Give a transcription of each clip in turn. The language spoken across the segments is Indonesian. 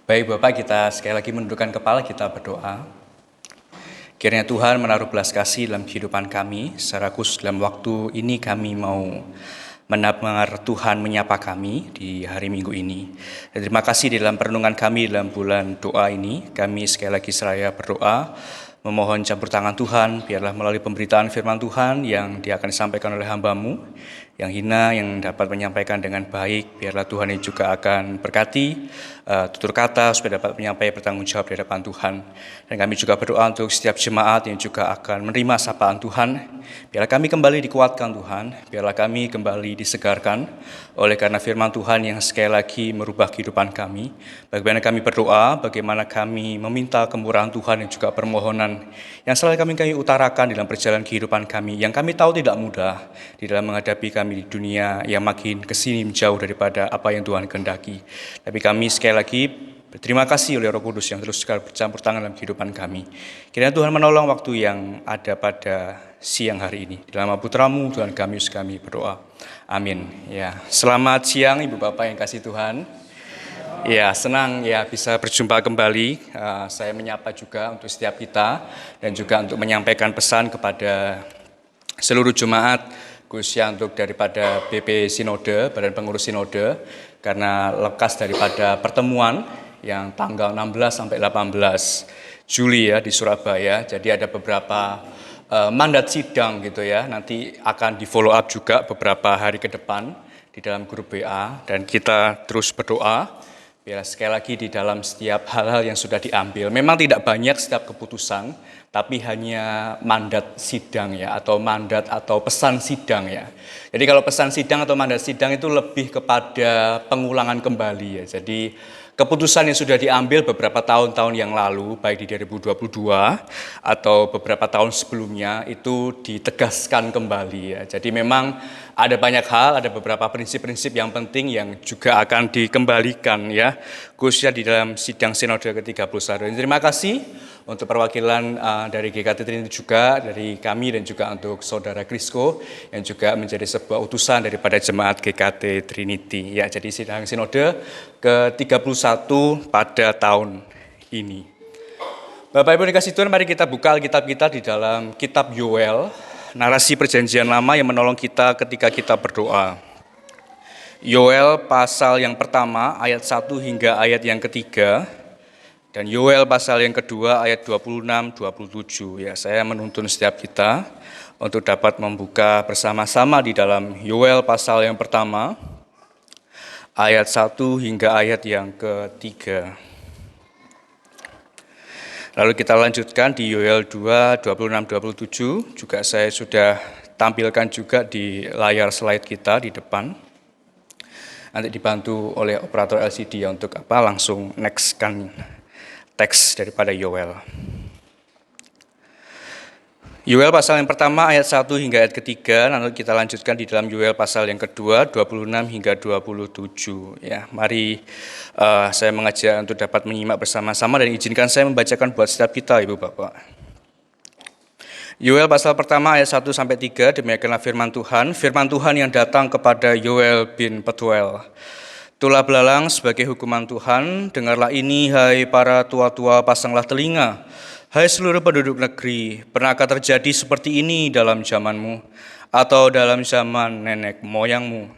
Baik Bapak, kita sekali lagi menundukkan kepala, kita berdoa. Kiranya Tuhan menaruh belas kasih dalam kehidupan kami, secara khusus dalam waktu ini kami mau mendengar Tuhan menyapa kami di hari Minggu ini. Dan terima kasih di dalam perenungan kami dalam bulan doa ini, kami sekali lagi seraya berdoa, memohon campur tangan Tuhan, biarlah melalui pemberitaan firman Tuhan yang dia akan disampaikan oleh hamba-Mu, yang hina, yang dapat menyampaikan dengan baik, biarlah Tuhan ini juga akan berkati tutur kata supaya dapat menyampaikan bertanggung jawab di hadapan Tuhan. Dan kami juga berdoa untuk setiap jemaat yang juga akan menerima sapaan Tuhan. Biarlah kami kembali dikuatkan Tuhan, biarlah kami kembali disegarkan oleh karena firman Tuhan yang sekali lagi merubah kehidupan kami. Bagaimana kami berdoa, bagaimana kami meminta kemurahan Tuhan dan juga permohonan yang selalu kami utarakan dalam perjalanan kehidupan kami, yang kami tahu tidak mudah di dalam menghadapi kami di dunia yang makin kesini jauh daripada apa yang Tuhan kehendaki. Tapi kami sekali lagi berterima kasih oleh Roh Kudus yang terus bercampur tangan dalam kehidupan kami. Kiranya Tuhan menolong waktu yang ada pada siang hari ini. Di dalam nama Putra-Mu Tuhan kami berdoa. Amin. Ya, selamat siang Ibu Bapak yang kasih Tuhan. Ya, senang ya bisa berjumpa kembali. Saya menyapa juga untuk setiap kita dan juga untuk menyampaikan pesan kepada seluruh jemaat, khususnya untuk daripada BP Sinode, Badan Pengurus Sinode, karena lekas daripada pertemuan yang tanggal 16 sampai 18 Juli ya di Surabaya. Jadi ada beberapa mandat sidang gitu ya, nanti akan di follow up juga beberapa hari ke depan di dalam grup WA, dan kita terus berdoa biar sekali lagi di dalam setiap hal-hal yang sudah diambil. Memang tidak banyak setiap keputusan, tapi hanya mandat sidang ya, atau mandat atau pesan sidang ya. Jadi kalau pesan sidang atau mandat sidang itu lebih kepada pengulangan kembali ya. Jadi keputusan yang sudah diambil beberapa tahun-tahun yang lalu, baik di 2022 atau beberapa tahun sebelumnya, itu ditegaskan kembali ya. Jadi memang ada banyak hal, ada beberapa prinsip-prinsip yang penting yang juga akan dikembalikan ya, khususnya di dalam sidang Sinode ke-31. Terima kasih untuk perwakilan dari GKT Trinity juga, dari kami dan juga untuk Saudara Krisko yang juga menjadi sebuah utusan daripada jemaat GKT Trinity. Ya, jadi sidang Sinode ke-31 pada tahun ini. Bapak Ibu dikasih Tuhan, mari kita buka Alkitab kita di dalam kitab Yoel, narasi perjanjian lama yang menolong kita ketika kita berdoa. Yoel pasal yang pertama ayat 1 hingga ayat yang ketiga, dan Yoel pasal yang kedua ayat 26-27. Ya, saya menuntun setiap kita untuk dapat membuka bersama-sama di dalam Yoel pasal yang pertama ayat 1 hingga ayat yang ketiga. Lalu kita lanjutkan di Yoel 2, 26-27, juga saya sudah tampilkan juga di layar slide kita di depan. Nanti dibantu oleh operator LCD ya untuk langsung next kan teks daripada Yoel. Yoel pasal yang pertama ayat 1 hingga ayat ketiga, lalu kita lanjutkan di dalam Yoel pasal yang kedua 26 hingga 27. Ya, mari saya mengajak untuk dapat menyimak bersama-sama dan izinkan saya membacakan buat setiap kita Ibu Bapak. Yoel pasal pertama ayat 1 sampai 3, demikianlah firman Tuhan yang datang kepada Yoel bin Petuel. Tulah belalang sebagai hukuman Tuhan, dengarlah ini hai para tua-tua, pasanglah telinga. Hai seluruh penduduk negeri, pernahkah terjadi seperti ini dalam zamanmu atau dalam zaman nenek moyangmu?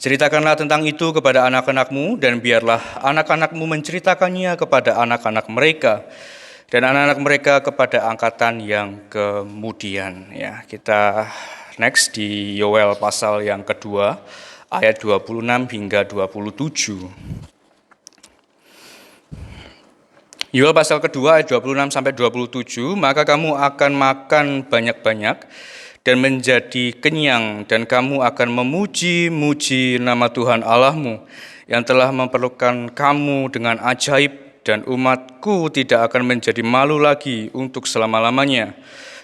Ceritakanlah tentang itu kepada anak-anakmu, dan biarlah anak-anakmu menceritakannya kepada anak-anak mereka, dan anak-anak mereka kepada angkatan yang kemudian. Ya, kita next di Yoel pasal yang kedua, ayat 26 hingga 27. Yoel pasal kedua ayat 26 sampai 27, maka kamu akan makan banyak-banyak dan menjadi kenyang, dan kamu akan memuji-muji nama Tuhan Allahmu yang telah memperlukan kamu dengan ajaib, dan umatku tidak akan menjadi malu lagi untuk selama-lamanya.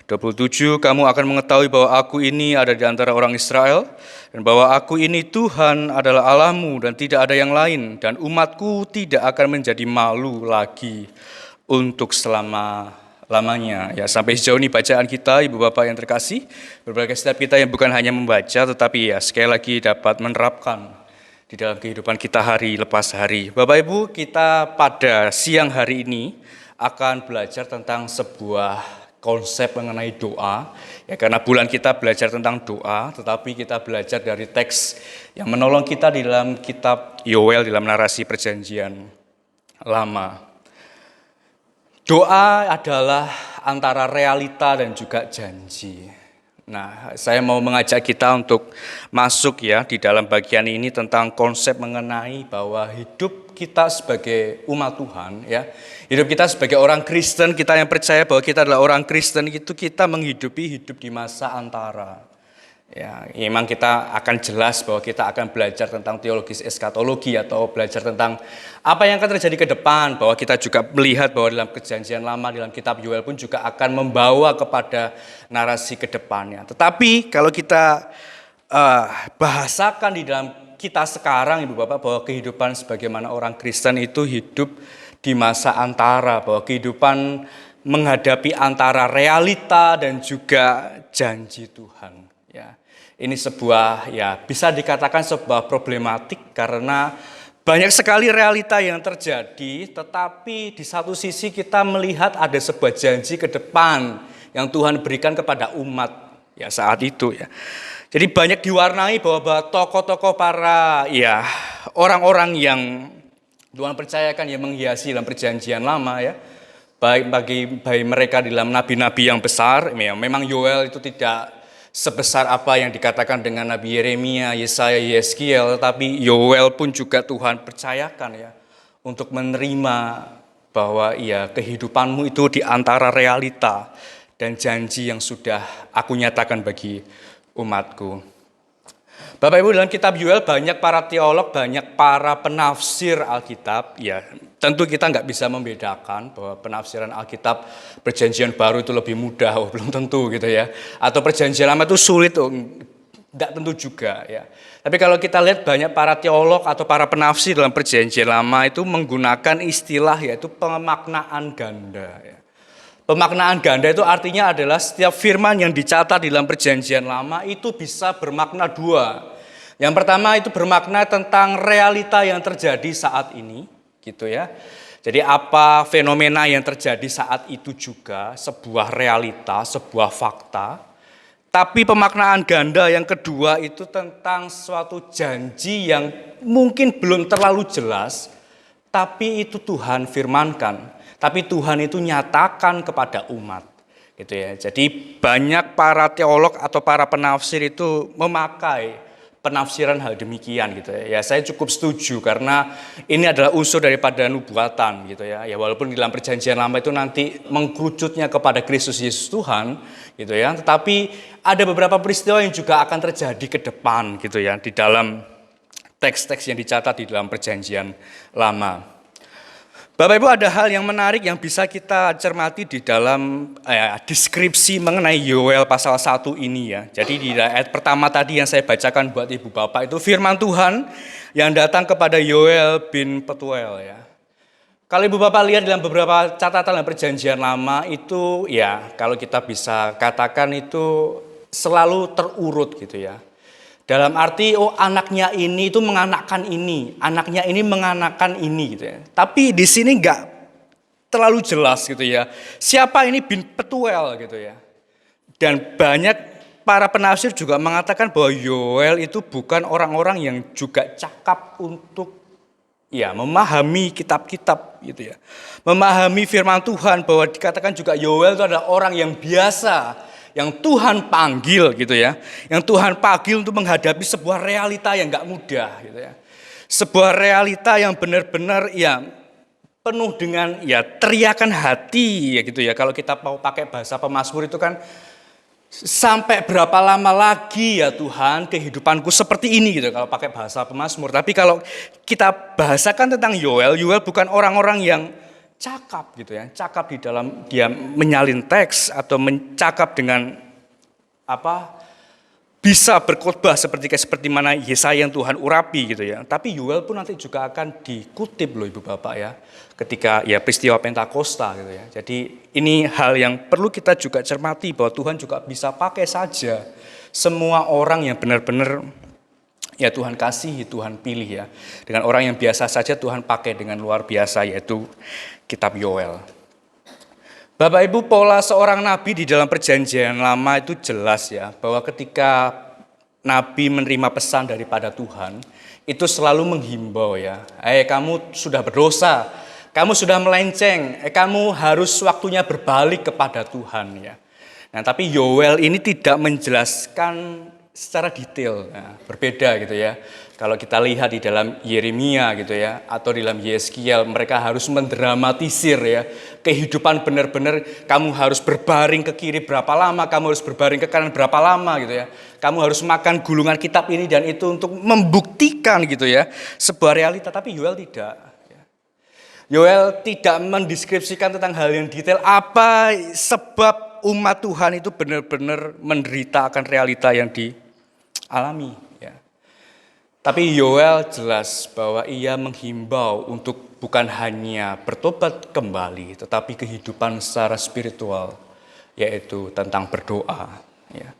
27, kamu akan mengetahui bahwa aku ini ada di antara orang Israel, dan bahwa aku ini Tuhan adalah Allahmu dan tidak ada yang lain, dan umatku tidak akan menjadi malu lagi untuk selama-lamanya. Ya, sampai sejauh ini bacaan kita, Ibu Bapak yang terkasih, berbagai setiap kita yang bukan hanya membaca, tetapi ya sekali lagi dapat menerapkan di dalam kehidupan kita hari lepas hari. Bapak Ibu, kita pada siang hari ini akan belajar tentang sebuah konsep mengenai doa. Ya, karena bulan kita belajar tentang doa, tetapi kita belajar dari teks yang menolong kita di dalam kitab Yoel, dalam narasi perjanjian lama. Doa adalah antara realita dan juga janji. Nah, saya mau mengajak kita untuk masuk ya di dalam bagian ini tentang konsep mengenai bahwa hidup kita sebagai umat Tuhan ya, hidup kita sebagai orang Kristen, kita yang percaya bahwa kita adalah orang Kristen, itu kita menghidupi hidup di masa antara. Ya, memang kita akan jelas bahwa kita akan belajar tentang teologis eskatologi atau belajar tentang apa yang akan terjadi ke depan, bahwa kita juga melihat bahwa dalam perjanjian lama, dalam kitab Yoel pun juga akan membawa kepada narasi ke depannya. Tetapi kalau kita bahasakan di dalam kita sekarang, Ibu Bapak, bahwa kehidupan sebagaimana orang Kristen itu hidup di masa antara, bahwa kehidupan menghadapi antara realita dan juga janji Tuhan. Ya, ini sebuah bisa dikatakan sebuah problematik karena banyak sekali realita yang terjadi, tetapi di satu sisi kita melihat ada sebuah janji ke depan yang Tuhan berikan kepada umat ya saat itu ya. Jadi banyak diwarnai bahwa tokoh-tokoh para orang-orang yang Tuhan percayakan yang menghiasi dalam perjanjian lama ya. Baik mereka di dalam nabi-nabi yang besar, memang Yoel itu tidak sebesar apa yang dikatakan dengan Nabi Yeremia, Yesaya, Yeskiel, tetapi Yoel pun juga Tuhan percayakan ya untuk menerima bahwa kehidupanmu itu di antara realita dan janji yang sudah aku nyatakan bagi umatku. Bapak Ibu, dalam kitab Yoel banyak para teolog, banyak para penafsir Alkitab. Ya, tentu kita nggak bisa membedakan bahwa penafsiran Alkitab perjanjian baru itu lebih mudah, belum tentu gitu ya. Atau perjanjian lama itu sulit, nggak tentu juga ya. Tapi kalau kita lihat banyak para teolog atau para penafsir dalam perjanjian lama itu menggunakan istilah yaitu pemaknaan ganda. Ya. Pemaknaan ganda itu artinya adalah setiap firman yang dicatat di dalam perjanjian lama itu bisa bermakna dua. Yang pertama itu bermakna tentang realita yang terjadi saat ini, gitu ya. Jadi apa fenomena yang terjadi saat itu juga sebuah realita, sebuah fakta. Tapi pemaknaan ganda yang kedua itu tentang suatu janji yang mungkin belum terlalu jelas, tapi itu Tuhan firmankan. Tapi Tuhan itu nyatakan kepada umat, gitu ya. Jadi banyak para teolog atau para penafsir itu memakai penafsiran hal demikian, gitu ya. Ya saya cukup setuju karena ini adalah unsur daripada nubuatan, gitu ya. Ya walaupun di dalam perjanjian lama itu nanti mengkerucutnya kepada Kristus Yesus Tuhan, gitu ya. Tetapi ada beberapa peristiwa yang juga akan terjadi ke depan, gitu ya, di dalam teks-teks yang dicatat di dalam perjanjian lama. Bapak Ibu, ada hal yang menarik yang bisa kita cermati di dalam deskripsi mengenai Yoel pasal 1 ini ya. Jadi di ayat pertama tadi yang saya bacakan buat Ibu Bapak itu firman Tuhan yang datang kepada Yoel bin Petuel ya. Kalau Ibu Bapak lihat dalam beberapa catatan dalam perjanjian lama itu ya kalau kita bisa katakan itu selalu terurut gitu ya. Dalam arti anaknya ini itu menganakkan ini, anaknya ini menganakkan ini gitu ya. Tapi di sini enggak terlalu jelas gitu ya. Siapa ini bin Petuel gitu ya. Dan banyak para penafsir juga mengatakan bahwa Yoel itu bukan orang-orang yang juga cakap untuk memahami kitab-kitab gitu ya. Memahami firman Tuhan, bahwa dikatakan juga Yoel itu adalah orang yang biasa, yang Tuhan panggil gitu ya, yang Tuhan panggil untuk menghadapi sebuah realita yang enggak mudah gitu ya. Sebuah realita yang benar-benar penuh dengan teriakan hati ya gitu ya. Kalau kita mau pakai bahasa pemazmur itu kan sampai berapa lama lagi ya Tuhan kehidupanku seperti ini gitu kalau pakai bahasa pemazmur. Tapi kalau kita bahasakan tentang Yoel bukan orang-orang yang cakap gitu ya, cakap di dalam dia menyalin teks atau mencakap dengan bisa berkhotbah seperti mana Yesaya yang Tuhan urapi gitu ya. Tapi Yoel pun nanti juga akan dikutip loh Ibu Bapak ya, ketika peristiwa Pentakosta gitu ya. Jadi ini hal yang perlu kita juga cermati bahwa Tuhan juga bisa pakai saja semua orang yang benar-benar ya Tuhan kasihi, Tuhan pilih ya. Dengan orang yang biasa saja Tuhan pakai dengan luar biasa, yaitu kitab Yoel. Bapak Ibu, pola seorang nabi di dalam perjanjian lama itu jelas ya, bahwa ketika nabi menerima pesan daripada Tuhan, itu selalu menghimbau ya, kamu sudah berdosa, kamu sudah melenceng, kamu harus waktunya berbalik kepada Tuhan ya. Nah, tapi Yoel ini tidak menjelaskan secara detail, berbeda gitu ya. Kalau kita lihat di dalam Yeremia gitu ya, atau di dalam Yeskiel, mereka harus mendramatisir ya, kehidupan benar-benar kamu harus berbaring ke kiri berapa lama, kamu harus berbaring ke kanan berapa lama gitu ya. Kamu harus makan gulungan kitab ini dan itu untuk membuktikan gitu ya, sebuah realita, tapi Yoel tidak. Yoel tidak mendeskripsikan tentang hal yang detail, apa sebab umat Tuhan itu benar-benar menderita akan realita yang dialami. Tapi Yoel jelas bahwa ia menghimbau untuk bukan hanya bertobat kembali, tetapi kehidupan secara spiritual, yaitu tentang berdoa. Ya.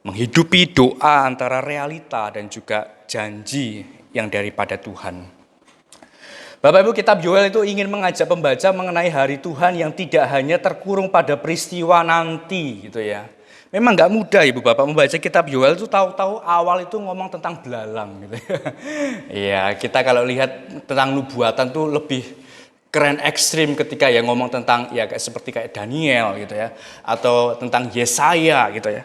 Menghidupi doa antara realita dan juga janji yang daripada Tuhan. Bapak Ibu, kitab Yoel itu ingin mengajak pembaca mengenai hari Tuhan yang tidak hanya terkurung pada peristiwa nanti gitu ya. Memang nggak mudah Ibu Bapak membaca kitab Yoel itu tahu-tahu awal itu ngomong tentang belalang gitu ya. Iya, kita kalau lihat tentang nubuatan tuh lebih keren ekstrim ketika ya ngomong tentang ya seperti kayak Daniel gitu ya, atau tentang Yesaya gitu ya.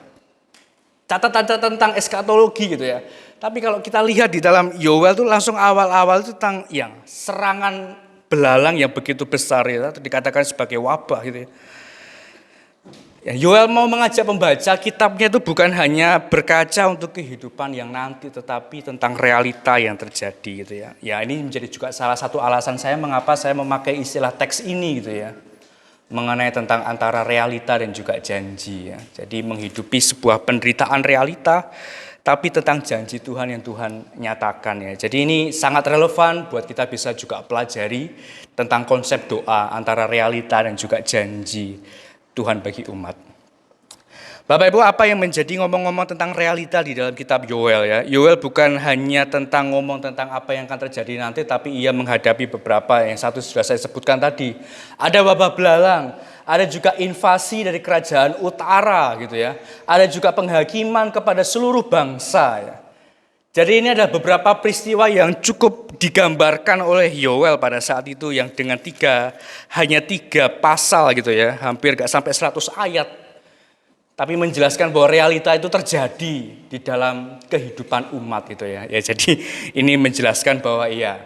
Catatan tentang eskatologi gitu ya. Tapi kalau kita lihat di dalam Yoel tuh langsung awal-awal itu tentang yang serangan belalang yang begitu besar ya, dikatakan sebagai wabah gitu ya. Yoel mau mengajak pembaca kitabnya itu bukan hanya berkaca untuk kehidupan yang nanti, tetapi tentang realita yang terjadi gitu ya. Ya ini menjadi juga salah satu alasan saya mengapa saya memakai istilah teks ini gitu ya. Mengenai tentang antara realita dan juga janji ya. Jadi menghidupi sebuah penderitaan realita, tapi tentang janji Tuhan yang Tuhan nyatakan ya. Jadi ini sangat relevan buat kita bisa juga pelajari tentang konsep doa antara realita dan juga janji Tuhan bagi umat. Bapak Ibu, apa yang menjadi ngomong-ngomong tentang realita di dalam kitab Yoel ya? Yoel bukan hanya tentang ngomong tentang apa yang akan terjadi nanti, tapi ia menghadapi beberapa yang satu sudah saya sebutkan tadi. Ada wabah belalang, ada juga invasi dari kerajaan utara gitu ya. Ada juga penghakiman kepada seluruh bangsa ya. Jadi ini ada beberapa peristiwa yang cukup digambarkan oleh Yoel pada saat itu yang dengan hanya tiga pasal gitu ya, hampir gak sampai 100 ayat. Tapi menjelaskan bahwa realita itu terjadi di dalam kehidupan umat gitu ya. Ya jadi ini menjelaskan bahwa ya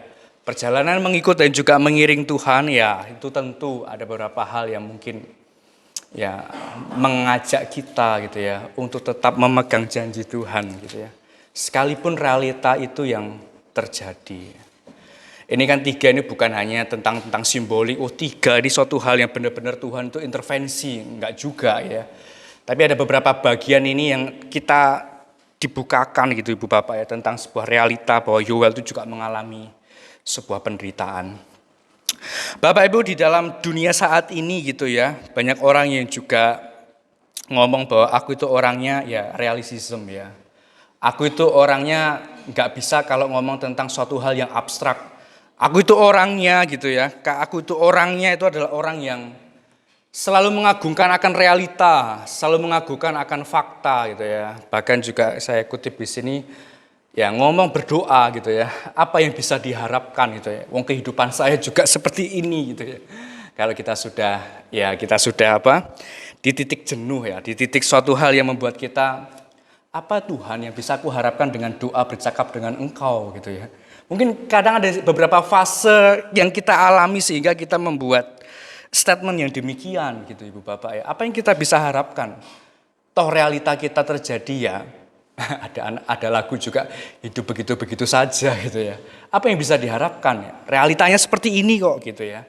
perjalanan mengikut dan juga mengiring Tuhan ya itu tentu ada beberapa hal yang mungkin ya mengajak kita gitu ya untuk tetap memegang janji Tuhan gitu ya. Sekalipun realita itu yang terjadi. Ini kan tiga ini bukan hanya tentang simbolik, tiga ini suatu hal yang benar-benar Tuhan itu intervensi, enggak juga ya. Tapi ada beberapa bagian ini yang kita dibukakan gitu Ibu Bapak ya, tentang sebuah realita bahwa Yoel itu juga mengalami sebuah penderitaan. Bapak Ibu, di dalam dunia saat ini gitu ya, banyak orang yang juga ngomong bahwa aku itu orangnya ya realisism ya. Aku itu orangnya nggak bisa kalau ngomong tentang suatu hal yang abstrak. Aku itu orangnya gitu ya. Aku itu orangnya itu adalah orang yang selalu mengagungkan akan realita, selalu mengagungkan akan fakta gitu ya. Bahkan juga saya kutip di sini ya ngomong berdoa gitu ya. Apa yang bisa diharapkan gitu ya. Wong kehidupan saya juga seperti ini gitu ya. Kalau kita sudah di titik jenuh ya, di titik suatu hal yang membuat kita apa Tuhan yang bisa aku harapkan dengan doa bercakap dengan Engkau gitu ya. Mungkin kadang ada beberapa fase yang kita alami sehingga kita membuat statement yang demikian gitu Ibu Bapak ya. Apa yang kita bisa harapkan? Toh realita kita terjadi ya. ada lagu juga hidup begitu-begitu saja gitu ya. Apa yang bisa diharapkan ya? Realitanya seperti ini kok gitu ya.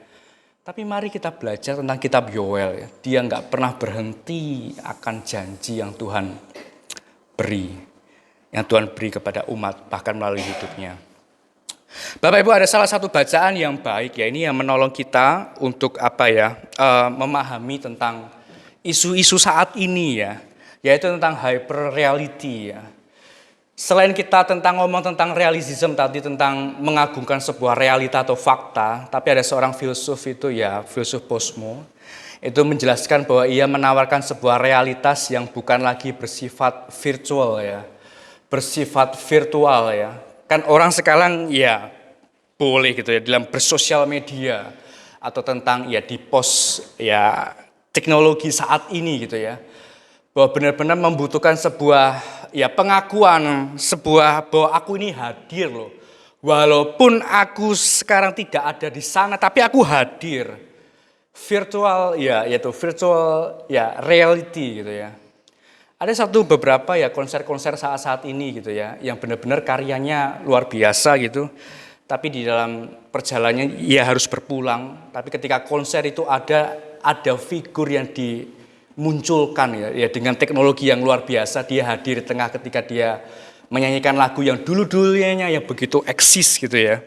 Tapi mari kita belajar tentang kitab Yoel ya. Dia nggak pernah berhenti akan janji yang Tuhan beri, yang Tuhan beri kepada umat bahkan melalui hidupnya. Bapak Ibu, ada salah satu bacaan yang baik ya, ini yang menolong kita untuk memahami tentang isu-isu saat ini ya, yaitu tentang hyper reality ya. Selain kita ngomong tentang realisme tadi, tentang mengagungkan sebuah realita atau fakta, tapi ada seorang filsuf itu ya, filsuf Posmo, itu menjelaskan bahwa ia menawarkan sebuah realitas yang bukan lagi bersifat virtual ya. Bersifat virtual ya. Kan orang sekarang ya boleh gitu ya dalam bersosial media atau tentang ya di post ya teknologi saat ini gitu ya. Bahwa benar-benar membutuhkan sebuah ya pengakuan, sebuah bahwa aku ini hadir loh. Walaupun aku sekarang tidak ada di sana, tapi aku hadir. Virtual ya, yaitu virtual ya reality gitu ya. Ada beberapa ya konser-konser saat-saat ini gitu ya, yang benar-benar karyanya luar biasa gitu. Tapi di dalam perjalanannya ya harus berpulang. Tapi ketika konser itu ada figur yang dimunculkan ya dengan teknologi yang luar biasa, dia hadir di tengah ketika dia menyanyikan lagu yang dulu-dulunya yang begitu eksis gitu ya.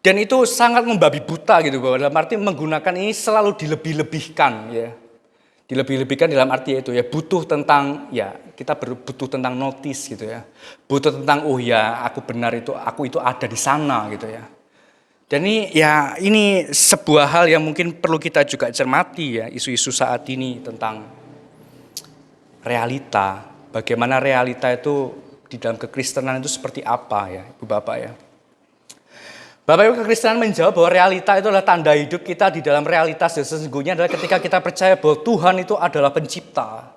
Dan itu sangat membabi buta gitu, bahwa dalam arti menggunakan ini selalu dilebih-lebihkan ya. Dilebih-lebihkan dalam arti itu ya butuh tentang ya kita butuh tentang notice gitu ya. Butuh tentang oh ya aku benar itu, aku itu ada di sana gitu ya. Dan ini sebuah hal yang mungkin perlu kita juga cermati ya, isu-isu saat ini tentang realita. Bagaimana realita itu di dalam kekristenan itu seperti apa ya, Ibu Bapak ya. Bapak Ibu, kekristenan menjawab bahwa realita itu adalah tanda hidup kita di dalam realitas yang sesungguhnya adalah ketika kita percaya bahwa Tuhan itu adalah pencipta.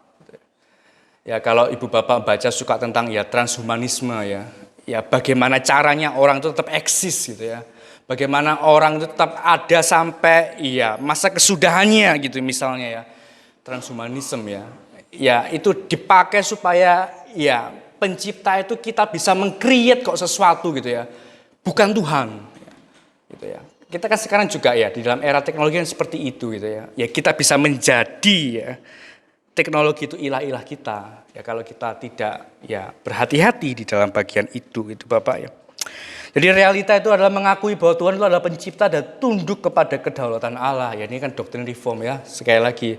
Ya kalau Ibu Bapak baca suka tentang ya transhumanisme ya, ya bagaimana caranya orang itu tetap eksis gitu ya. Bagaimana orang itu tetap ada sampai ya masa kesudahannya gitu misalnya ya. Transhumanisme ya. Ya itu dipakai supaya ya pencipta itu kita bisa meng-create kok sesuatu gitu ya. Bukan Tuhan. Gitu ya. Kita kan sekarang juga ya di dalam era teknologi yang seperti itu gitu ya. Ya kita bisa menjadi ya teknologi itu ilah-ilah kita. Ya kalau kita tidak ya berhati-hati di dalam bagian itu Bapak ya. Jadi realita itu adalah mengakui bahwa Tuhan itu adalah pencipta dan tunduk kepada kedaulatan Allah. Ya ini kan doktrin reform ya. Sekali lagi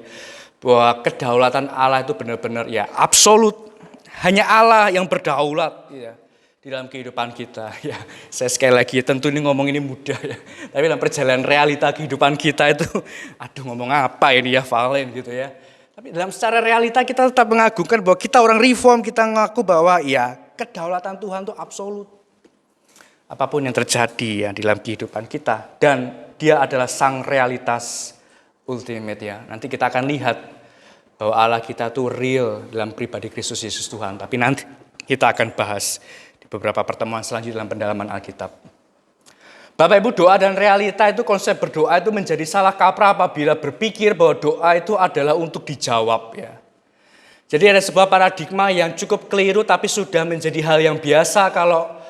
bahwa kedaulatan Allah itu benar-benar ya absolut. Hanya Allah yang berdaulat ya di dalam kehidupan kita. Ya, saya sekali lagi tentu ini ngomong ini mudah ya. Tapi dalam perjalanan realita kehidupan kita itu aduh ngomong apa ini ya Valen gitu ya. Tapi dalam secara realita kita tetap mengagungkan bahwa kita orang reform, kita ngaku bahwa ya kedaulatan Tuhan itu absolut. Apapun yang terjadi ya di dalam kehidupan kita dan dia adalah sang realitas ultimate ya. Nanti kita akan lihat bahwa Allah kita tuh real dalam pribadi Kristus Yesus Tuhan. Tapi nanti kita akan bahas di beberapa pertemuan selanjutnya dalam pendalaman Alkitab. Bapak Ibu, doa dan realita itu konsep berdoa itu menjadi salah kaprah apabila berpikir bahwa doa itu adalah untuk dijawab ya. Jadi ada sebuah paradigma yang cukup keliru tapi sudah menjadi hal yang biasa kalau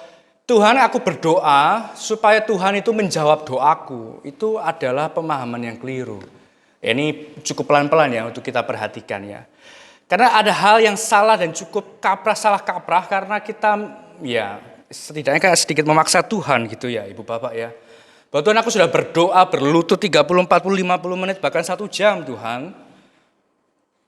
Tuhan aku berdoa supaya Tuhan itu menjawab doaku. Itu adalah pemahaman yang keliru. Ini cukup pelan-pelan ya untuk kita perhatikan ya. Karena ada hal yang salah dan cukup salah kaprah karena kita ya setidaknya kan sedikit memaksa Tuhan gitu ya Ibu Bapak ya. Bahwa Tuhan aku sudah berdoa berlutut 30, 40, 50 menit bahkan 1 jam Tuhan.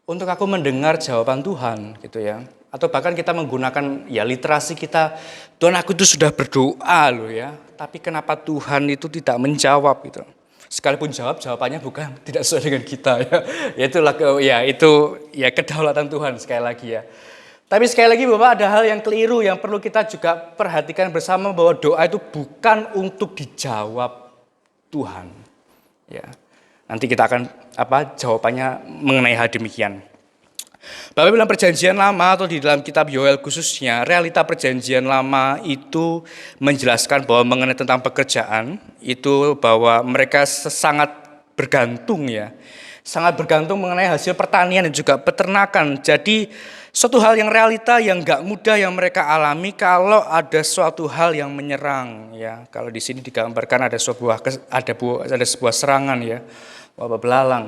Untuk aku mendengar jawaban Tuhan gitu ya. Atau bahkan kita menggunakan ya literasi kita, Tuhan aku itu sudah berdoa loh ya. Tapi kenapa Tuhan itu tidak menjawab gitu. Sekalipun jawabannya bukan tidak sesuai dengan kita ya. Itu kedaulatan Tuhan sekali lagi ya. Tapi sekali lagi Bapak ada hal yang keliru yang perlu kita juga perhatikan bersama bahwa doa itu bukan untuk dijawab Tuhan. Ya. Nanti kita akan jawabannya mengenai hal demikian. Bapak dalam perjanjian lama atau di dalam kitab Yoel khususnya, realita perjanjian lama itu menjelaskan bahwa mengenai tentang pekerjaan, itu bahwa mereka sangat bergantung ya. Sangat bergantung mengenai hasil pertanian dan juga peternakan. Jadi suatu hal yang realita yang gak mudah yang mereka alami kalau ada suatu hal yang menyerang ya. Kalau di sini digambarkan ada sebuah serangan ya, wabah belalang.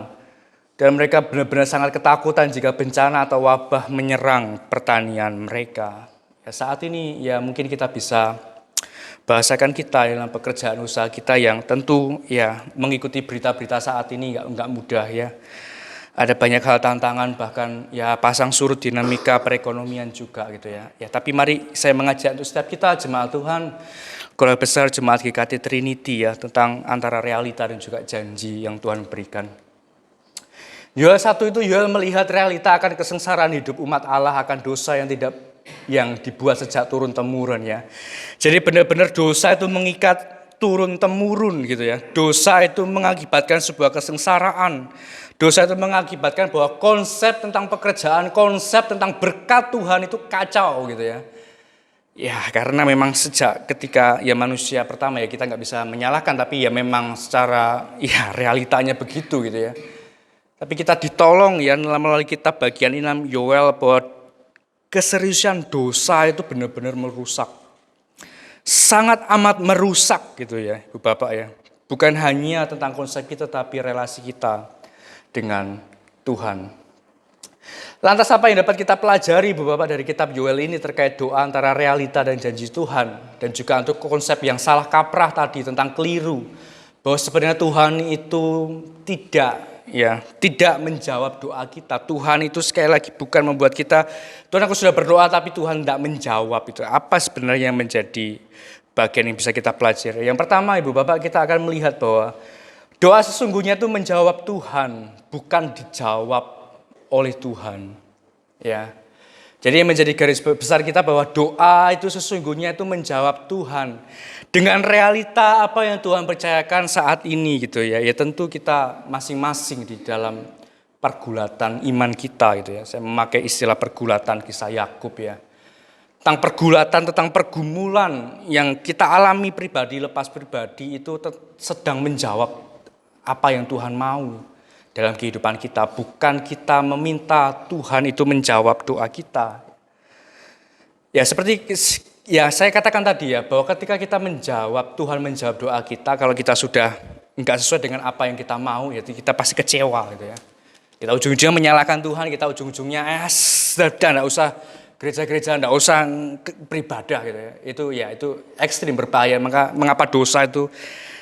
Dan mereka benar-benar sangat ketakutan jika bencana atau wabah menyerang pertanian mereka. Ya, saat ini ya mungkin kita bisa bahasakan kita dalam pekerjaan usaha kita yang tentu ya mengikuti berita-berita saat ini enggak mudah ya. Ada banyak hal tantangan, bahkan ya pasang surut dinamika perekonomian juga gitu ya. Ya, tapi mari saya mengajak untuk setiap kita jemaat Tuhan, keluarga besar jemaat GKT Trinity ya, tentang antara realita dan juga janji yang Tuhan berikan. Yoel 1 itu Yoel melihat realita akan kesengsaraan hidup umat Allah, akan dosa yang dibuat sejak turun temurun ya. Jadi benar-benar dosa itu mengikat turun temurun gitu ya. Dosa itu mengakibatkan sebuah kesengsaraan. Dosa itu mengakibatkan bahwa konsep tentang pekerjaan, konsep tentang berkat Tuhan itu kacau gitu ya. Ya karena memang sejak ketika ya manusia pertama ya, kita nggak bisa menyalahkan, tapi ya memang secara ya realitanya begitu gitu ya. Tapi kita ditolong ya melalui kitab bagian 6 Yoel bahwa keseriusan dosa itu benar-benar merusak. Sangat amat merusak gitu ya Ibu Bapak ya. Bukan hanya tentang konsep kita, tapi relasi kita dengan Tuhan. Lantas apa yang dapat kita pelajari Ibu Bapak dari kitab Yoel ini terkait doa antara realita dan janji Tuhan. Dan juga untuk konsep yang salah kaprah tadi tentang keliru. Bahwa sebenarnya Tuhan itu tidak menjawab doa kita. Tuhan itu sekali lagi bukan membuat kita, Tuhan aku sudah berdoa tapi Tuhan tidak menjawab. Itu apa sebenarnya yang menjadi bagian yang bisa kita pelajari? Yang pertama Ibu Bapak, kita akan melihat bahwa doa sesungguhnya itu menjawab Tuhan, bukan dijawab oleh Tuhan. Ya. Jadi yang menjadi garis besar kita bahwa doa itu sesungguhnya itu menjawab Tuhan. Dengan realita apa yang Tuhan percayakan saat ini gitu ya. Ya tentu kita masing-masing di dalam pergulatan iman kita gitu ya. Saya memakai istilah pergulatan kisah Yakub ya. Tentang pergulatan, tentang pergumulan yang kita alami pribadi lepas pribadi itu sedang menjawab apa yang Tuhan mau dalam kehidupan kita. Bukan kita meminta Tuhan itu menjawab doa kita. Ya seperti ya saya katakan tadi ya, bahwa ketika kita menjawab, Tuhan menjawab doa kita, kalau kita sudah enggak sesuai dengan apa yang kita mau, ya kita pasti kecewa gitu ya. Kita ujung-ujungnya menyalahkan Tuhan, kita ujung-ujungnya sudah enggak usah gereja-gereja, enggak usah beribadah gitu ya. Itu ekstrim berbahaya. Mengapa dosa itu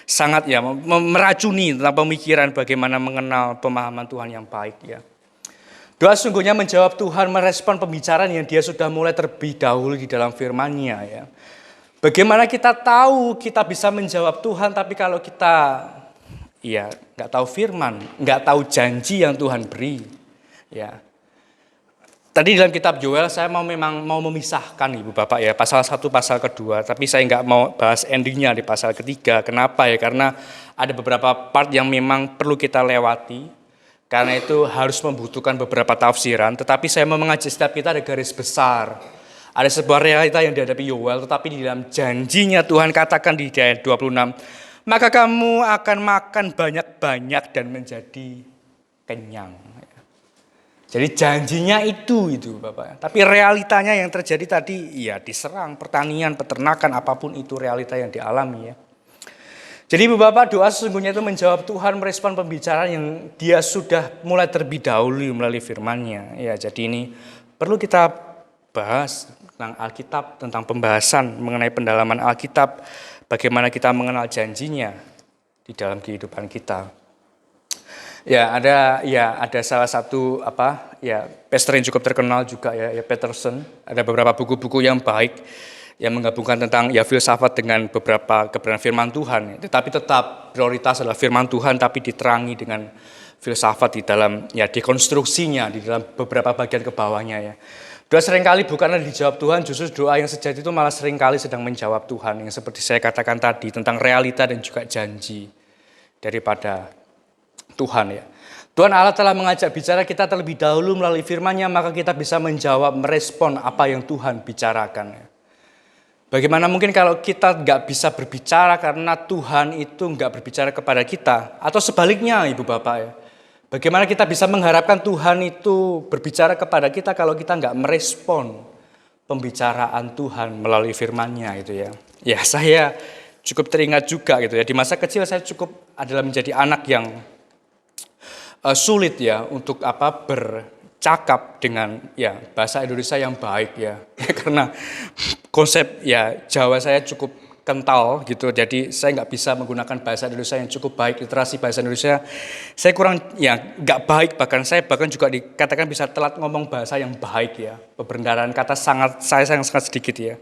sangat ya meracuni tentang pemikiran bagaimana mengenal pemahaman Tuhan yang baik ya. Doa sesungguhnya menjawab Tuhan merespon pembicaraan yang dia sudah mulai terlebih dahulu di dalam firman-Nya ya. Bagaimana kita tahu kita bisa menjawab Tuhan, tapi kalau kita ya nggak tahu firman, nggak tahu janji yang Tuhan beri ya. Tadi dalam kitab Yoel saya memang mau memisahkan Ibu Bapak ya, pasal 1 pasal kedua, tapi saya nggak mau bahas endingnya di pasal ketiga. Kenapa ya? Karena ada beberapa part yang memang perlu kita lewati. Karena itu harus membutuhkan beberapa tafsiran, tetapi saya mau mengajak setiap kita ada garis besar. Ada sebuah realita yang dihadapi Yoel, tetapi di dalam janjinya Tuhan katakan di ayat 26, maka kamu akan makan banyak-banyak dan menjadi kenyang. Jadi janjinya itu Bapak. Tapi realitanya yang terjadi tadi, ya diserang pertanian, peternakan, apapun itu realita yang dialami ya. Jadi Ibu Bapak, doa sesungguhnya itu menjawab Tuhan merespon pembicaraan yang dia sudah mulai terlebih dahulu melalui firman-Nya. Ya, jadi ini perlu kita bahas tentang Alkitab, tentang pembahasan mengenai pendalaman Alkitab, bagaimana kita mengenal janjinya di dalam kehidupan kita. Ya, ada salah satu pastor yang cukup terkenal juga ya Peterson. Ada beberapa buku-buku yang baik yang menggabungkan tentang ya filsafat dengan beberapa kebenaran firman Tuhan. Tetapi tetap prioritas adalah firman Tuhan, tapi diterangi dengan filsafat di dalam ya dekonstruksinya di dalam beberapa bagian ke bawahnya ya. Doa seringkali bukanlah dijawab Tuhan, justru doa yang sejati itu malah seringkali sedang menjawab Tuhan. Yang seperti saya katakan tadi tentang realita dan juga janji daripada Tuhan ya. Tuhan Allah telah mengajak bicara kita terlebih dahulu melalui firman-Nya, maka kita bisa menjawab, merespon apa yang Tuhan bicarakan ya. Bagaimana mungkin kalau kita nggak bisa berbicara karena Tuhan itu nggak berbicara kepada kita, atau sebaliknya Ibu Bapak ya. Bagaimana kita bisa mengharapkan Tuhan itu berbicara kepada kita kalau kita nggak merespon pembicaraan Tuhan melalui firman-Nya itu ya. Ya saya cukup teringat juga gitu ya. Di masa kecil saya cukup adalah menjadi anak yang sulit ya untuk bercakap dengan ya bahasa Indonesia yang baik ya. Karena konsep ya Jawa saya cukup kental gitu, jadi saya nggak bisa menggunakan bahasa Indonesia yang cukup baik, literasi bahasa Indonesia saya kurang, ya nggak baik, saya bahkan juga dikatakan bisa telat ngomong bahasa yang baik ya, pembenaran kata saya sangat sedikit ya.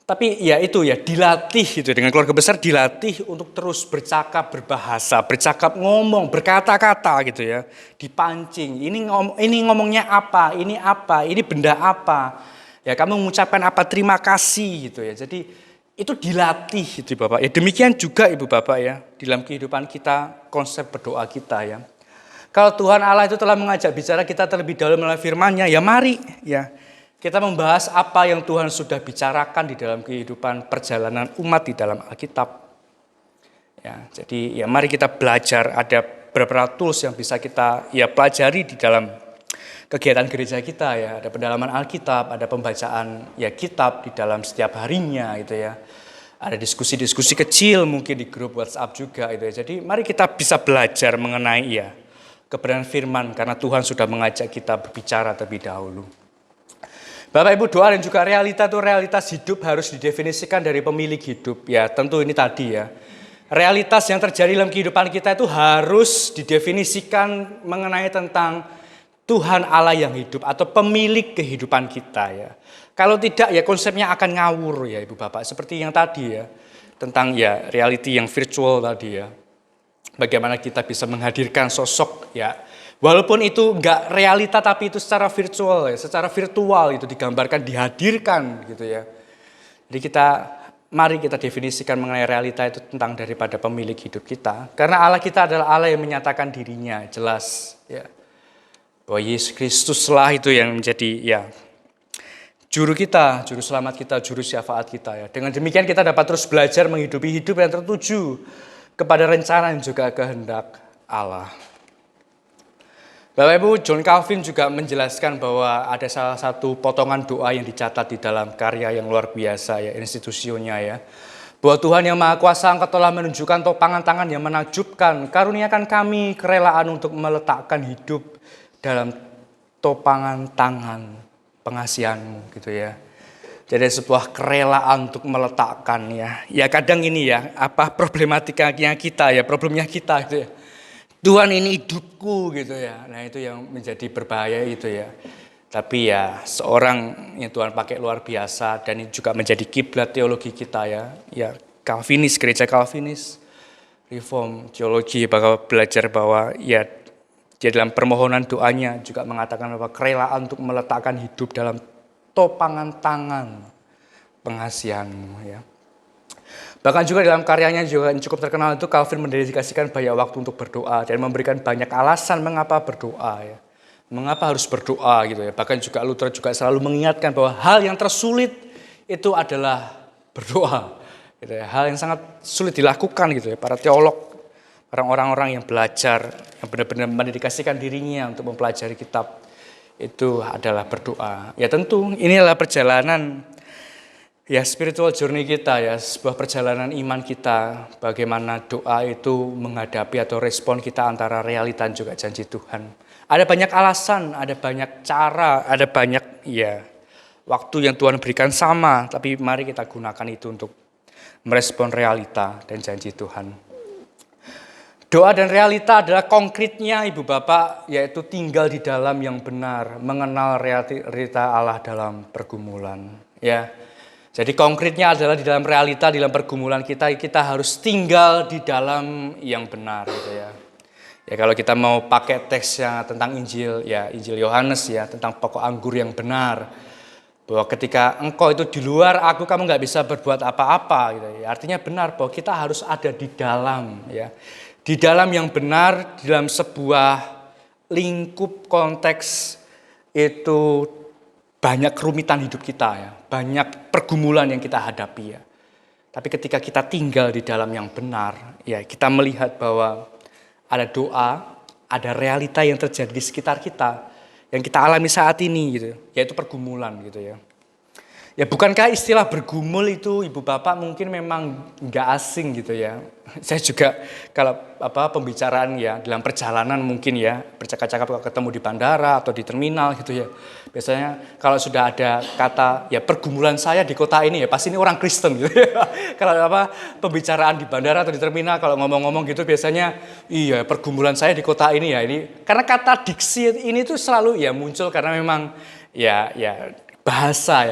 Tapi ya itu ya, dilatih gitu, dengan keluarga besar dilatih untuk terus bercakap, berbahasa, bercakap, ngomong, berkata-kata gitu ya, dipancing. Ini ngomongnya apa, ini benda apa. Ya kamu mengucapkan apa, terima kasih gitu ya. Jadi itu dilatih itu Bapak. Ya demikian juga Ibu Bapak ya, dalam kehidupan kita, konsep berdoa kita ya. Kalau Tuhan Allah itu telah mengajak bicara kita terlebih dahulu melalui firman-Nya, ya mari ya. Kita membahas apa yang Tuhan sudah bicarakan di dalam kehidupan perjalanan umat di dalam Alkitab. Ya, jadi ya mari kita belajar, ada beberapa tools yang bisa kita ya pelajari di dalam kegiatan gereja kita ya. Ada pendalaman Alkitab, ada pembacaan ya kitab di dalam setiap harinya gitu ya. Ada diskusi-diskusi kecil mungkin di grup WhatsApp juga gitu ya. Jadi mari kita bisa belajar mengenai ya kebenaran firman karena Tuhan sudah mengajak kita berbicara terlebih dahulu. Bapak Ibu, doa dan juga realita itu, realitas hidup harus didefinisikan dari pemilik hidup. Ya tentu ini tadi ya. Realitas yang terjadi dalam kehidupan kita itu harus didefinisikan mengenai tentang Tuhan Allah yang hidup atau pemilik kehidupan kita ya. Kalau tidak ya konsepnya akan ngawur ya Ibu Bapak. Seperti yang tadi ya. Tentang ya reality yang virtual tadi ya. Bagaimana kita bisa menghadirkan sosok ya. Walaupun itu enggak realita tapi itu secara virtual ya, secara virtual itu digambarkan, dihadirkan gitu ya. Jadi mari kita definisikan mengenai realita itu tentang daripada pemilik hidup kita. Karena Allah kita adalah Allah yang menyatakan dirinya jelas ya. Bahwa Yesus Kristuslah itu yang menjadi ya juru kita, juru selamat kita, juru syafaat kita ya. Dengan demikian kita dapat terus belajar menghidupi hidup yang tertuju kepada rencana dan juga kehendak Allah. Bapak Ibu, John Calvin juga menjelaskan bahwa ada salah satu potongan doa yang dicatat di dalam karya yang luar biasa ya, institusionya ya. Bahwa Tuhan yang Maha Kuasa, Engkau telah menunjukkan topangan tangan yang menakjubkan. Karuniakan kami kerelaan untuk meletakkan hidup dalam topangan tangan pengasihan-Mu gitu ya. Jadi sebuah kerelaan untuk meletakkan ya. Ya kadang ini ya, apa problematikanya kita ya, problemnya kita gitu ya. Tuhan ini hidupku gitu ya. Nah itu yang menjadi berbahaya itu ya. Tapi ya seorang yang Tuhan pakai luar biasa dan ini juga menjadi kiblat teologi kita ya. Ya Calvinis, gereja Calvinis, Reform teologi bakal belajar bahwa ya dia dalam permohonan doanya juga mengatakan bahwa kerelaan untuk meletakkan hidup dalam topangan tangan pengasihan-Mu ya. Bahkan juga dalam karyanya juga yang cukup terkenal itu Calvin mendedikasikan banyak waktu untuk berdoa dan memberikan banyak alasan mengapa berdoa ya. Mengapa harus berdoa gitu ya. Bahkan juga Luther juga selalu mengingatkan bahwa hal yang tersulit itu adalah berdoa. Gitu ya. Hal yang sangat sulit dilakukan gitu ya. Para teolog, orang-orang yang belajar, yang benar-benar mendedikasikan dirinya untuk mempelajari kitab itu adalah berdoa. Ya tentu inilah perjalanan ya spiritual journey kita ya, sebuah perjalanan iman kita, bagaimana doa itu menghadapi atau respon kita antara realita dan juga janji Tuhan. Ada banyak alasan, ada banyak cara, ada banyak ya waktu yang Tuhan berikan sama, tapi mari kita gunakan itu untuk merespon realita dan janji Tuhan. Doa dan realita adalah konkretnya Ibu Bapak, yaitu tinggal di dalam yang benar, mengenal realita Allah dalam pergumulan ya. Jadi konkretnya adalah di dalam realita, di dalam pergumulan kita harus tinggal di dalam yang benar gitu ya. Ya kalau kita mau pakai teksnya tentang Injil, ya Injil Yohanes ya, tentang pokok anggur yang benar. Bahwa ketika engkau itu di luar aku, kamu gak bisa berbuat apa-apa gitu ya. Artinya benar bahwa kita harus ada di dalam ya. Di dalam yang benar, di dalam sebuah lingkup konteks itu banyak kerumitan hidup kita ya, banyak pergumulan yang kita hadapi ya. Tapi ketika kita tinggal di dalam yang benar, ya kita melihat bahwa ada doa, ada realita yang terjadi di sekitar kita, yang kita alami saat ini gitu, yaitu pergumulan gitu ya. Ya bukankah istilah bergumul itu Ibu Bapak mungkin memang nggak asing gitu ya. Saya juga kalau pembicaraan ya dalam perjalanan mungkin ya bercakap-cakap kalau ketemu di bandara atau di terminal gitu ya. Biasanya kalau sudah ada kata ya pergumulan saya di kota ini ya pasti ini orang Kristen gitu ya. Kalau pembicaraan di bandara atau di terminal kalau ngomong-ngomong gitu biasanya iya pergumulan saya di kota ini ya ini karena kata diksi ini tuh selalu ya muncul karena memang ya bahasa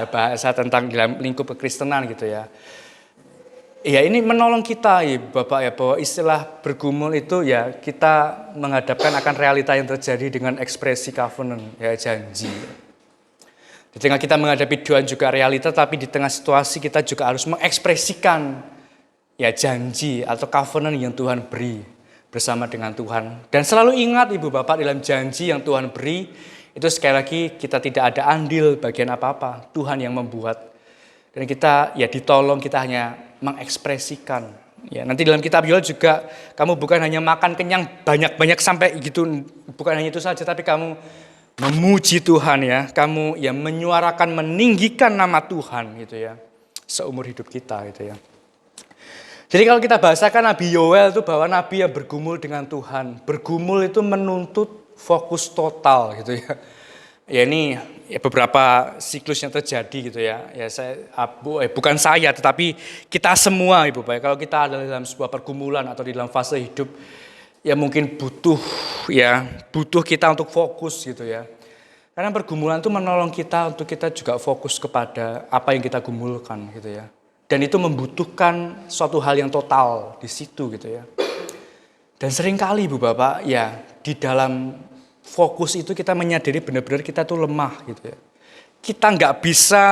tentang dalam lingkup kekristenan gitu ya. Ya ini menolong kita ya Bapak ya bahwa istilah bergumul itu ya kita menghadapkan akan realita yang terjadi dengan ekspresi covenant ya janji. Di tengah kita menghadapi Tuhan juga realita tapi di tengah situasi kita juga harus mengekspresikan ya janji atau covenant yang Tuhan beri bersama dengan Tuhan. Dan selalu ingat Ibu Bapak dalam janji yang Tuhan beri itu sekali lagi kita tidak ada andil bagian apa-apa, Tuhan yang membuat. Dan kita ya ditolong, kita hanya mengekspresikan. Ya, nanti dalam kitab Yoel juga kamu bukan hanya makan kenyang banyak-banyak sampai gitu, bukan hanya itu saja tapi kamu memuji Tuhan ya, kamu ya menyuarakan, meninggikan nama Tuhan gitu ya. Seumur hidup kita gitu ya. Jadi kalau kita bahasakan Nabi Yoel itu bahwa nabi yang bergumul dengan Tuhan. Bergumul itu menuntut fokus total gitu ya. Ya ini ya beberapa siklus yang terjadi gitu ya. Ya bukan saya tetapi kita semua Ibu Bapak. Kalau kita ada dalam sebuah pergumulan atau di dalam fase hidup ya mungkin butuh kita untuk fokus gitu ya. Karena pergumulan itu menolong kita untuk kita juga fokus kepada apa yang kita gumulkan gitu ya. Dan itu membutuhkan suatu hal yang total di situ gitu ya. Dan seringkali Ibu Bapak ya di dalam fokus itu kita menyadari benar-benar kita tuh lemah gitu ya. Kita nggak bisa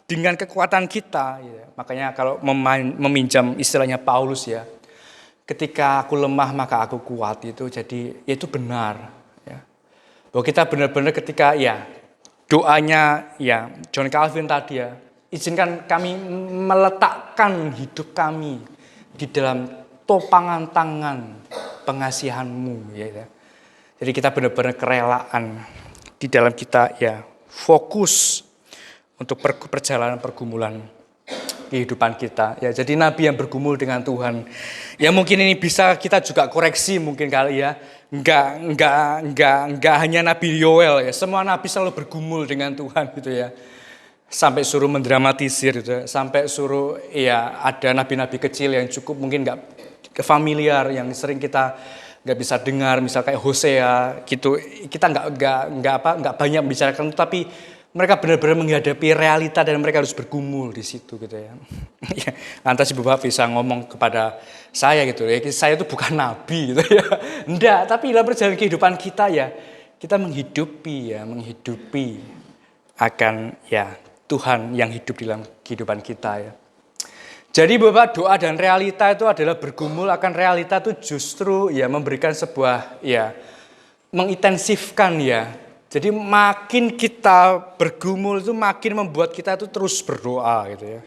dengan kekuatan kita. Ya. Makanya kalau meminjam istilahnya Paulus ya. Ketika aku lemah maka aku kuat itu jadi ya itu benar. Ya. Bahwa kita benar-benar ketika ya doanya ya John Calvin tadi ya. Izinkan kami meletakkan hidup kami di dalam topangan tangan pengasihan-Mu ya. Jadi kita benar-benar kerelaan di dalam kita ya fokus untuk perjalanan pergumulan kehidupan kita ya. Jadi nabi yang bergumul dengan Tuhan. Ya mungkin ini bisa kita juga koreksi mungkin kali ya. Enggak hanya Nabi Yoel ya. Semua nabi selalu bergumul dengan Tuhan gitu ya. Sampai suruh mendramatisir gitu. Sampai suruh ya ada nabi-nabi kecil yang cukup mungkin enggak familiar yang sering kita nggak bisa dengar, misal kayak Hosea gitu, kita nggak banyak membicarakan, tapi mereka benar-benar menghadapi realita dan mereka harus bergumul di situ gitu ya. Lantas Ibu Bapak bisa ngomong kepada saya gitu ya, saya itu bukan nabi gitu ya, enggak, tapi dalam perjalanan kehidupan kita ya, kita menghidupi akan ya Tuhan yang hidup dalam kehidupan kita ya. Jadi Bapak doa dan realita itu adalah bergumul akan realita itu justru ya memberikan sebuah ya mengintensifkan ya. Jadi makin kita bergumul itu makin membuat kita itu terus berdoa gitu ya.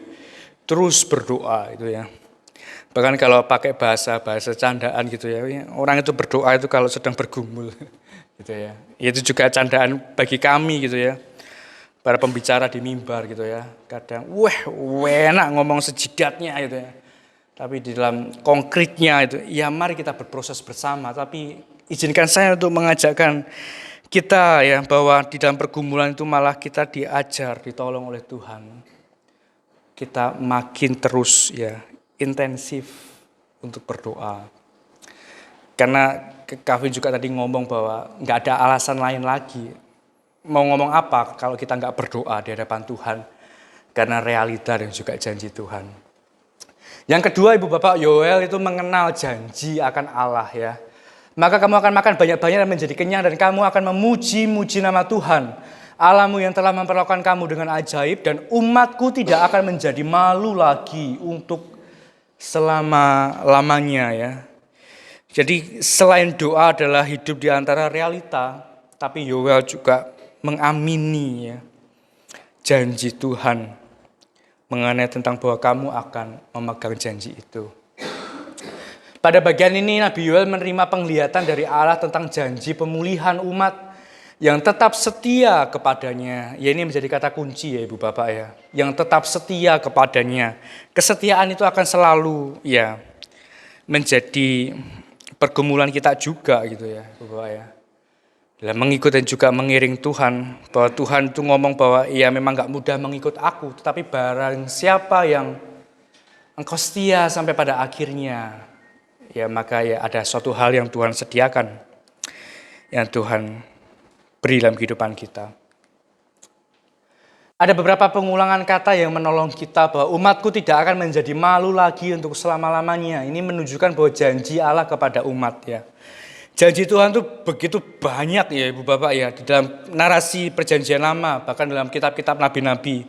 Terus berdoa itu ya. Bahkan kalau pakai bahasa candaan gitu ya. Orang itu berdoa itu kalau sedang bergumul gitu ya. Itu juga candaan bagi kami gitu ya. Para pembicara di mimbar gitu ya, kadang enak ngomong sejidatnya gitu ya. Tapi di dalam konkretnya itu, ya mari kita berproses bersama. Tapi izinkan saya untuk mengajakkan kita ya bahwa di dalam pergumulan itu malah kita diajar, ditolong oleh Tuhan. Kita makin terus ya intensif untuk berdoa. Karena Kevin juga tadi ngomong bahwa nggak ada alasan lain lagi. Mau ngomong apa kalau kita nggak berdoa di hadapan Tuhan karena realita dan juga janji Tuhan. Yang kedua Ibu Bapak, Yoel itu mengenal janji akan Allah ya. Maka kamu akan makan banyak-banyak dan menjadi kenyang dan kamu akan memuji-muji nama Tuhan Allahmu yang telah memperlakukan kamu dengan ajaib dan umatku tidak akan menjadi malu lagi untuk selama-lamanya ya. Jadi selain doa adalah hidup di antara realita, tapi Yoel juga mengamini ya, janji Tuhan mengenai tentang bahwa kamu akan memegang janji itu. Pada bagian ini Nabi Yoel menerima penglihatan dari Allah tentang janji pemulihan umat yang tetap setia kepadanya. Ya ini menjadi kata kunci ya Ibu Bapak ya. Yang tetap setia kepadanya. Kesetiaan itu akan selalu ya menjadi pergumulan kita juga gitu ya Ibu Bapak ya. Dalam mengikut dan juga mengiring Tuhan. Bahwa Tuhan itu ngomong bahwa ya memang gak mudah mengikut aku. Tetapi barang siapa yang engkau setia sampai pada akhirnya. Ya maka ya ada suatu hal yang Tuhan sediakan. Yang Tuhan beri dalam kehidupan kita. Ada beberapa pengulangan kata yang menolong kita bahwa umatku tidak akan menjadi malu lagi untuk selama-lamanya. Ini menunjukkan bahwa janji Allah kepada umat ya. Janji Tuhan itu begitu banyak ya Ibu Bapak ya. Di dalam narasi perjanjian lama, bahkan dalam kitab-kitab nabi-nabi.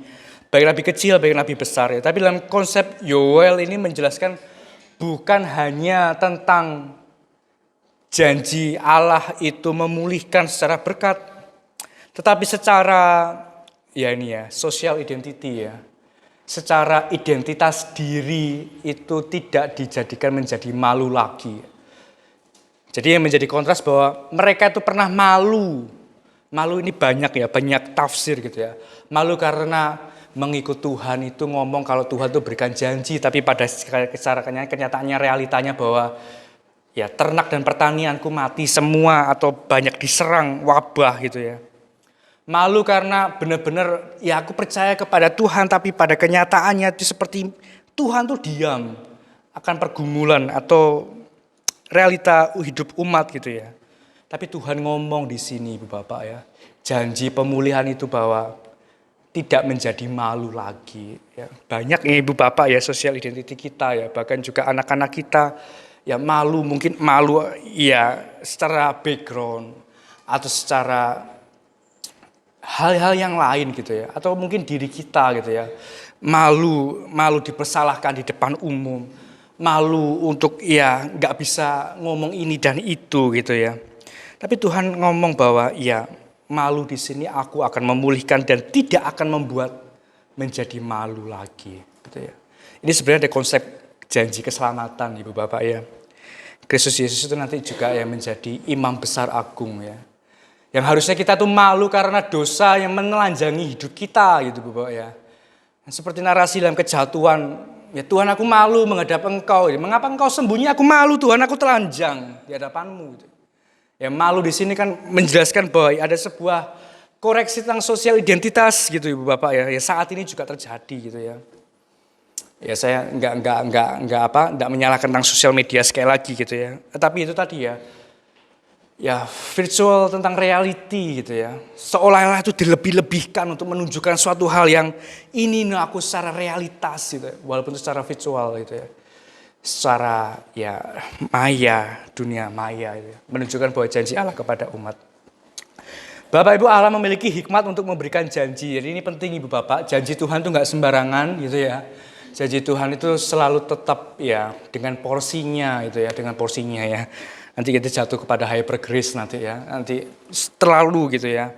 Baik nabi kecil, baik nabi besar ya. Tapi dalam konsep Yoel ini menjelaskan bukan hanya tentang janji Allah itu memulihkan secara berkat, tetapi secara ya ini ya, social identity ya. Secara identitas diri itu tidak dijadikan menjadi malu lagi. Jadi yang menjadi kontras bahwa mereka itu pernah malu. Malu ini banyak ya, banyak tafsir gitu ya. Malu karena mengikut Tuhan itu ngomong kalau Tuhan itu berikan janji, tapi pada kenyataannya realitanya bahwa ya ternak dan pertanianku mati semua atau banyak diserang wabah gitu ya. Malu karena benar-benar ya aku percaya kepada Tuhan tapi pada kenyataannya itu seperti Tuhan tuh diam akan pergumulan atau realita hidup umat gitu ya. Tapi Tuhan ngomong di sini Ibu Bapak ya. Janji pemulihan itu bahwa tidak menjadi malu lagi ya. Banyak ya Ibu Bapak ya sosial identity kita ya, bahkan juga anak-anak kita ya malu, mungkin malu ya secara background atau secara hal-hal yang lain gitu ya, atau mungkin diri kita gitu ya, malu dipersalahkan di depan umum, malu untuk ya nggak bisa ngomong ini dan itu gitu ya. Tapi Tuhan ngomong bahwa ya malu di sini aku akan memulihkan dan tidak akan membuat menjadi malu lagi gitu ya. Ini sebenarnya ada konsep janji keselamatan Ibu Bapak ya. Kristus Yesus itu nanti juga yang menjadi imam besar agung ya. Yang harusnya kita tuh malu karena dosa yang menelanjangi hidup kita gitu Bapak ya. Seperti narasi dalam kejatuhan, ya Tuhan aku malu menghadap Engkau. Mengapa Engkau sembunyi? Aku malu Tuhan, aku telanjang di hadapan-Mu. Gitu. Ya malu di sini kan menjelaskan bahwa ada sebuah koreksi tentang sosial identitas gitu Ibu Bapak ya. Ya saat ini juga terjadi gitu ya. Ya saya enggak menyalahkan tentang sosial media sekali lagi gitu ya. Tapi itu tadi ya. Ya virtual tentang reality gitu ya. Seolah-olah itu dilebih-lebihkan untuk menunjukkan suatu hal yang ini aku secara realitas gitu ya. Walaupun secara virtual gitu ya. Secara ya maya, dunia maya gitu ya. Menunjukkan bahwa janji Allah kepada umat. Bapak Ibu, Allah memiliki hikmat untuk memberikan janji. Jadi ini penting Ibu Bapak, janji Tuhan itu enggak sembarangan gitu ya. Janji Tuhan itu selalu tetap ya dengan porsinya gitu ya, dengan porsinya ya. Nanti kita jatuh kepada hyper grace nanti ya, nanti terlalu gitu ya.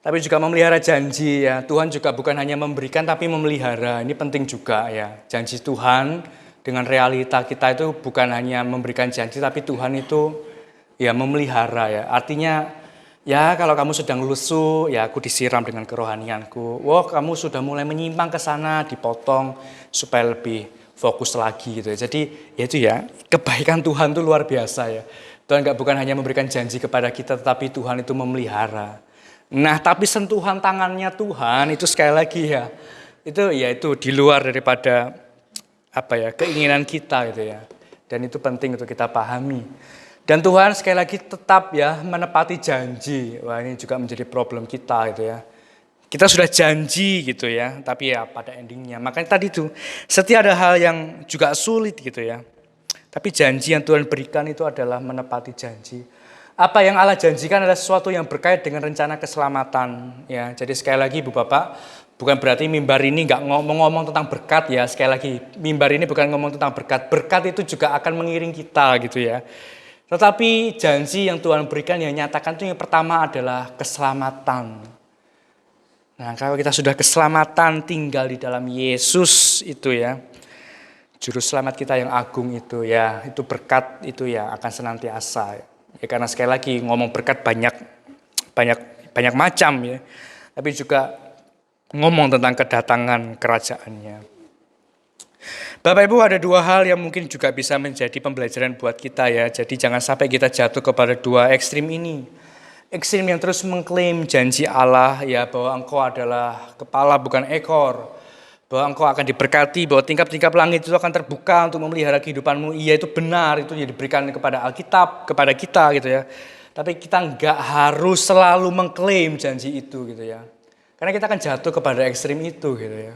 Tapi juga memelihara janji ya, Tuhan juga bukan hanya memberikan tapi memelihara, ini penting juga ya. Janji Tuhan dengan realita kita itu bukan hanya memberikan janji tapi Tuhan itu ya memelihara ya. Artinya ya kalau kamu sedang lusuh ya aku disiram dengan kerohanianku. Wah kamu sudah mulai menyimpang ke sana, dipotong supaya lebih fokus lagi gitu ya. Jadi ya itu ya kebaikan Tuhan itu luar biasa ya. Tuhan bukan hanya memberikan janji kepada kita tetapi Tuhan itu memelihara. Nah tapi sentuhan tangannya Tuhan itu sekali lagi ya. Itu di luar daripada keinginan kita gitu ya. Dan itu penting untuk kita pahami. Dan Tuhan sekali lagi tetap ya menepati janji. Wah ini juga menjadi problem kita gitu ya. Kita sudah janji gitu ya, tapi ya pada endingnya. Makanya tadi tuh, setiap ada hal yang juga sulit gitu ya. Tapi janji yang Tuhan berikan itu adalah menepati janji. Apa yang Allah janjikan adalah sesuatu yang berkait dengan rencana keselamatan. Ya, jadi sekali lagi Ibu Bapak, bukan berarti mimbar ini nggak ngomong tentang berkat ya. Sekali lagi, mimbar ini bukan ngomong tentang berkat. Berkat itu juga akan mengiring kita gitu ya. Tetapi janji yang Tuhan berikan yang nyatakan itu yang pertama adalah keselamatan. Nah kalau kita sudah keselamatan tinggal di dalam Yesus itu ya. Juru selamat kita yang agung itu ya. Itu berkat itu ya akan senantiasa. Ya karena sekali lagi ngomong berkat banyak banyak macam ya. Tapi juga ngomong tentang kedatangan kerajaannya. Bapak Ibu, ada dua hal yang mungkin juga bisa menjadi pembelajaran buat kita ya. Jadi jangan sampai kita jatuh kepada dua ekstrim ini. Ekstrim yang terus mengklaim janji Allah ya, bahwa engkau adalah kepala bukan ekor. Bahwa engkau akan diberkati, bahwa tingkap-tingkap langit itu akan terbuka untuk memelihara kehidupanmu. Iya, itu benar, itu yang diberikan kepada Alkitab, kepada kita gitu ya. Tapi kita nggak harus selalu mengklaim janji itu gitu ya. Karena kita akan jatuh kepada ekstrim itu gitu ya.